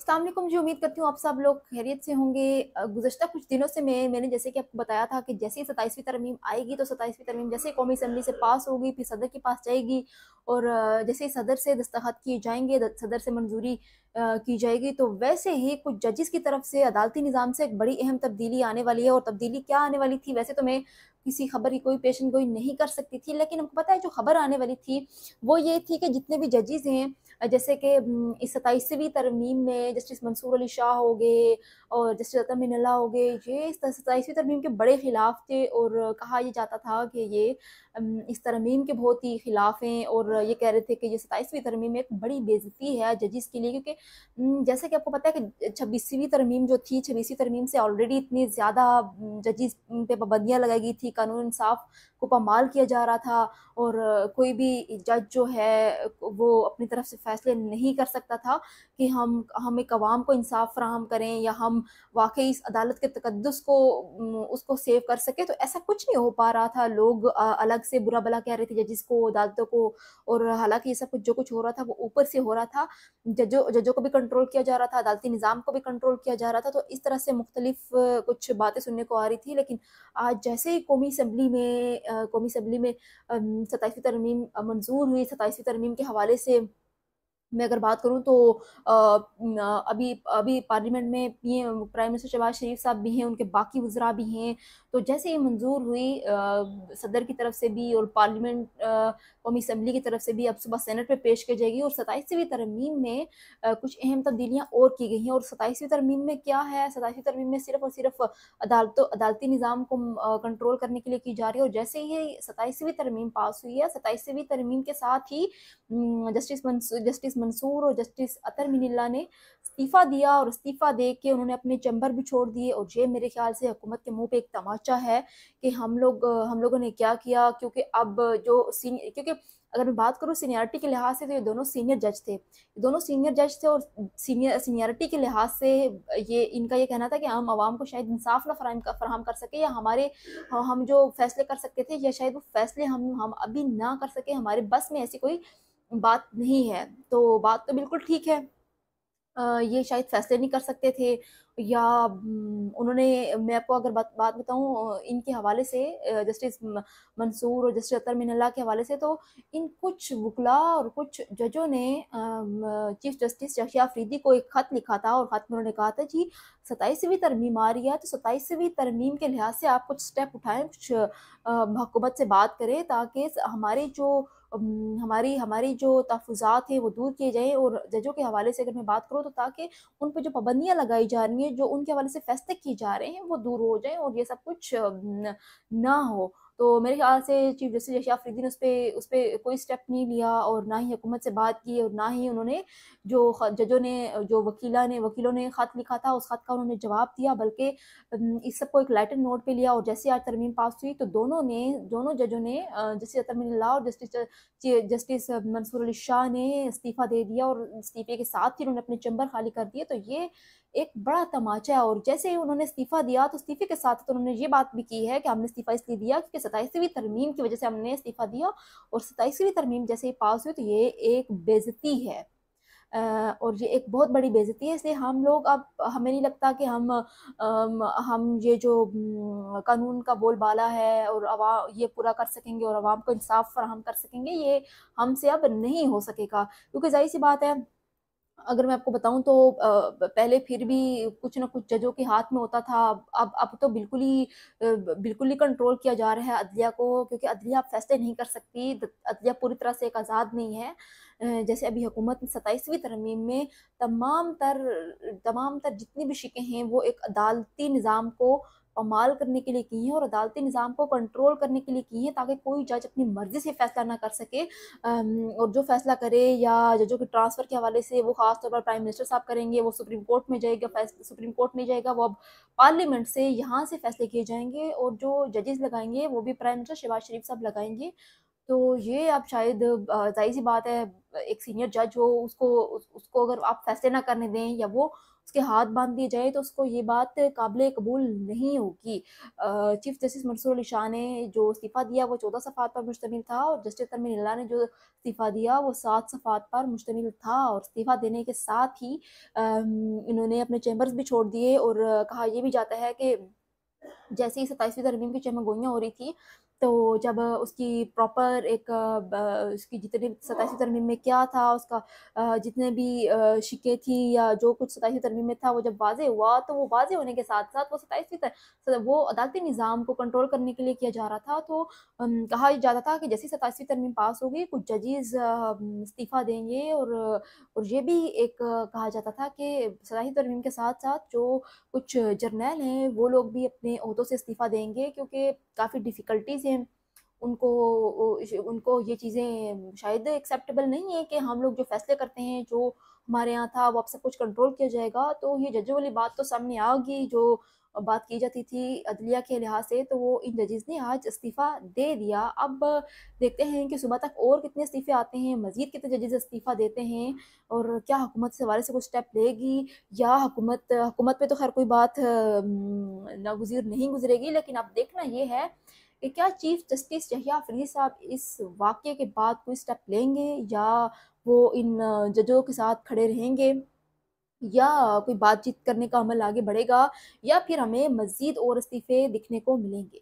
अस्सलाम वालेकुम जी, उम्मीद करती हूँ आप सब लोग खैरियत से होंगे। गुज़श्ता कुछ दिनों से मैंने जैसे कि आपको बताया था कि जैसे ही 27वीं तरमीम आएगी तो 27वीं तरमीम जैसे ही कौमी असम्बली से पास होगी फिर सदर के पास जाएगी और जैसे ही सदर से दस्तखत किए जाएँगे, सदर से मंजूरी की जाएगी, तो वैसे ही कुछ जजेस की तरफ से अदालती निज़ाम से एक बड़ी अहम तब्दीली आने वाली है। और तब्दीली क्या आने वाली थी, वैसे तो मैं किसी खबर की कोई पेशन गोई नहीं कर सकती थी, लेकिन हमको पता है जो खबर आने वाली थी वो ये थी कि जितने भी जजेस हैं, जैसे कि इस 27वीं तरमीम में जस्टिस मंसूर अली शाह हो गए और जस्टिस अता मिनल्ला हो गए, ये इस 27वीं तरमीम के बड़े खिलाफ थे और कहा ये जाता था कि ये इस तरमीम के बहुत ही खिलाफ हैं और ये कह रहे थे कि ये 27वीं तरमीम एक बड़ी बेइज्जती है जजेस के लिए, क्योंकि जैसे कि आपको पता है कि 26वीं तरमीम जो थी, 26वीं तरमीम से ऑलरेडी इतनी ज़्यादा जजेस पे पाबंदियाँ लगाई गई थी, कानून इंसाफ को पामाल किया जा रहा था और कोई भी जज जो है वो अपनी तरफ से फैसले नहीं कर सकता था कि हम एक अवाम को इंसाफ फ़राहम करें या हम वाक़ई इस अदालत के तकद्दुस को उसको सेव कर सकें। तो ऐसा कुछ नहीं हो पा रहा था। लोग अलग से बुरा-भला कह रहे थे जजेस को, अदालतों को, और हालाँकि ये सब कुछ जो कुछ हो रहा था वो ऊपर से हो रहा था। जजों को भी कंट्रोल किया जा रहा था, अदालती निज़ाम को भी कंट्रोल किया जा रहा था। तो इस तरह से मुख्तलिफ़ कुछ बातें सुनने को आ रही थी। लेकिन आज जैसे ही कौमी असम्बली में 27वीं तरमीम मंज़ूर हुई, 27वीं तरमीम के हवाले से मैं अगर बात करूँ तो अभी अभी पार्लियामेंट में प्राइम मिनिस्टर शहबाज शरीफ साहब भी हैं, उनके बाकी वज़रा भी हैं। तो जैसे ये मंज़ूर हुई सदर की तरफ से भी और पार्लियामेंट कौमी असम्बली की तरफ से भी, अब सुबह सेनेट में पेश की जाएगी और 27वीं तरमीम में कुछ अहम तब्दीलियाँ और की गई हैं। और 27वीं तरमीम में क्या है, 27वीं तरमीम में सिर्फ़ और सिर्फ़ अदालती निज़ाम को कंट्रोल करने के लिए की जा रही है। और जैसे ही ये 27वीं तरमीम पास हुई है, 27वीं तरमीम के साथ ही जस्टिस मंसूर और जस्टिस अतर मिनिल्ला ने इस्तीफ़ा दिया और इस्तीफ़ा दे के उन्होंने अपने चैम्बर भी छोड़ दिए। और ये मेरे ख़्याल से हुकूमत के मुँह पे एक तमाचा है कि हम लोगों ने क्या किया, क्योंकि अब क्योंकि अगर मैं बात करूँ सीनियरिटी के लिहाज से तो ये दोनों सीनियर जज थे। ये दोनों सीनियर जज थे और सीनियरिटी के लिहाज से ये इनका ये कहना था कि हम आवाम को शायद इंसाफ़ ना फ़राहम कर सके, या हम जो फ़ैसले कर सकते थे या शायद वो फ़ैसले हम अभी ना कर सके, हमारे बस में ऐसी कोई बात नहीं है। तो बात तो बिल्कुल ठीक है। ये शायद फ़ैसले नहीं कर सकते थे या उन्होंने, मैं आपको अगर बात बताऊँ इनके हवाले से, जस्टिस मंसूर और जस्टिस अतर मिनल्ला के हवाले से, तो इन कुछ वुकला और कुछ जजों ने चीफ़ जस्टिस यहिया अफरीदी को एक ख़त लिखा था और ख़त में उन्होंने कहा था जी 27वीं तरमीम आ रही है, तो 27वीं तरमीम के लिहाज से आप कुछ स्टेप उठाएँ, कुछ हुकूमत से बात करें ताकि हमारी हमारी जो तहफ़्फ़ुज़ात हैं वो दूर किए जाएँ। और जजों के हवाले से अगर मैं बात करूँ तो ताकि उन पे जो पाबंदियाँ लगाई जा रही हैं, जो उनके हवाले से फ़ैसले किए जा रहे हैं, वो दूर हो जाएँ और ये सब कुछ ना हो। तो मेरे ख़्याल से चीफ़ जस्टिस यहिया अफरीदी ने उस पे कोई स्टेप नहीं लिया और ना ही हुकूमत से बात की और ना ही उन्होंने जो वकीलों ने ख़त लिखा था, उस ख़त का उन्होंने जवाब दिया, बल्कि इस सब को एक लाइटर नोट पे लिया। और जैसे आज तरमीम पास हुई तो दोनों जजों ने, जस्टिस अतर मिनल्ला और जस्टिस मंसूर अली शाह ने इस्तीफ़ा दे दिया और इस्तीफ़े के साथ ही उन्होंने अपने चैम्बर खाली कर दिए। तो ये एक बड़ा तमाचा है। और जैसे ही उन्होंने इस्तीफ़ा दिया तो इस्तीफ़े के साथ तो उन्होंने ये बात भी की है कि हमने इस्तीफ़ा इसलिए दिया क्योंकि 27वीं तरमीम की वज़ह से हमने इस्तीफ़ा दिया और 27वीं तरमीम जैसे ही पास हुई तो ये एक बेइज़्ज़ती है। और ये एक बहुत बड़ी बेइज़्ज़ती है, इसलिए हम लोग अब, हमें नहीं लगता कि हम ये जो कानून का बोलबाला है और ये पूरा कर सकेंगे और आवाम को इंसाफ़ फ़राहम कर सकेंगे, ये हमसे अब नहीं हो सकेगा। क्योंकि ज़ाहिर-सी बात है, अगर मैं आपको बताऊँ तो पहले फिर भी कुछ न कुछ जजों के हाथ में होता था। अब तो बिल्कुल ही कंट्रोल किया जा रहा है अदलिया को, क्योंकि अदलिया अब फैसले नहीं कर सकती। अदलिया पूरी तरह से एक आज़ाद नहीं है। जैसे अभी हुकूमत ने 27वीं तरमीम में तमाम तर जितनी भी शिकें हैं वो एक अदालती निज़ाम को पामाल करने के लिए की हैं और अदालती निज़ाम को कंट्रोल करने के लिए की हैं, ताकि कोई जज अपनी मर्ज़ी से फ़ैसला ना कर सके। और जो फ़ैसला करे या जजों के ट्रांसफ़र के हवाले से वो ख़ास तौर पर प्राइम मिनिस्टर साहब करेंगे, वो सुप्रीम कोर्ट में जाएगा, वो अब पार्लियामेंट से यहाँ से फ़ैसले किए जाएँगे और जो जजेस लगाएँगे वो भी प्राइम मिनिस्टर शहबाज शरीफ साहब लगाएँगे। तो ये अब शायद ज़ाहिर-सी बात है, एक सीनियर जज हो उसको अगर आप फैसले ना करने दें या वो उसके हाथ बांध दिए जाए तो उसको ये बात काबिल कबूल नहीं होगी। चीफ जस्टिस मंसूर अली शाह ने जो इस्तीफ़ा दिया वो 14 सफ़ात पर मुश्तमिल था और जस्टिस तरमीन अल्ला ने जो इस्तीफ़ा दिया वो 7 सफ़ात पर मुश्तमिल था और इस्तीफ़ा देने के साथ ही इन्होंने अपने चैम्बर्स भी छोड़ दिए और कहा ये भी जाता है कि जैसे ही 27वीं तरमीम की चमगोइयाँ हो रही थी, तो जब उसकी प्रॉपर एक उसकी जितनी 27वीं तरमीम में क्या था, उसका जितने भी शिकें थी या जो कुछ 27वीं तरमीम में था, वो जब वाज़ेह हुआ, तो वो वाज़ेह होने के साथ-साथ वो 27वीं वो अदालती निज़ाम को कंट्रोल करने के लिए किया जा रहा था। तो कहा जाता था कि जैसे ही 27वीं तरमीम पास होगी, कुछ जजेज़ इस्तीफ़ा देंगे और ये भी एक कहा जाता था कि 27वीं तरमीम के साथ-साथ जो कुछ जर्नैल हैं वो लोग भी अपने ओहदों से इस्तीफ़ा देंगे क्योंकि काफ़ी डिफ़िकल्टीज़ हैं। उनको उनको ये चीज़ें शायद एक्सेप्टेबल नहीं है कि हम लोग जो फ़ैसले करते हैं, जो हमारे यहाँ था वो अब सब कुछ कंट्रोल किया जाएगा। तो ये जजों वाली बात तो सामने आ गई जो बात की जाती थी अदलिया के लिहाज़ से, तो वो इन जजेज़ ने आज इस्तीफ़ा दे दिया। अब देखते हैं कि सुबह तक और कितने इस्तीफ़े आते हैं, मज़ीद कितने जजेज़ इस्तीफ़ा देते हैं और क्या हुकूमत इस हवाले से कुछ स्टेप लेगी या हुकूमत पे तो ख़ैर कोई बात नागुज़ीर नहीं गुज़रेगी, लेकिन अब देखना ये है कि क्या चीफ़ जस्टिस यहिया आफ़रीदी साहब इस वाक़ये के बाद कोई स्टेप लेंगे या वो इन जजों के साथ खड़े रहेंगे या कोई बातचीत करने का अमल आगे बढ़ेगा या फिर हमें मज़ीद और इस्तीफ़े दिखने को मिलेंगे?